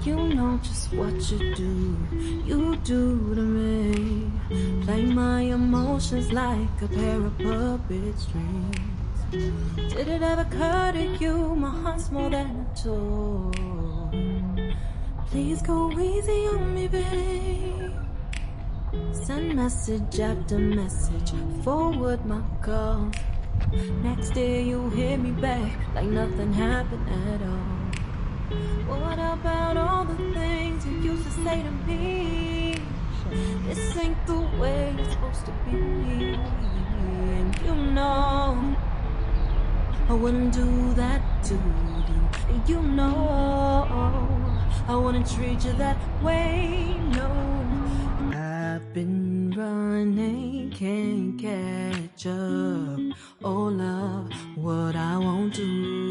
You know just what you do to me. Play my emotions like a pair of puppet strings. Did it ever occur to you my heart's more than a toy? Please go easy on me, babe. Send message after message, forward my calls. Next day you hit me back like nothing happened at all. What about all the things you used to say to me? This ain't the way it's supposed to be. And you know I wouldn't do that to you. And you know I wouldn't treat you that way, no. I've been running, can't catch up. Oh love, what I won't do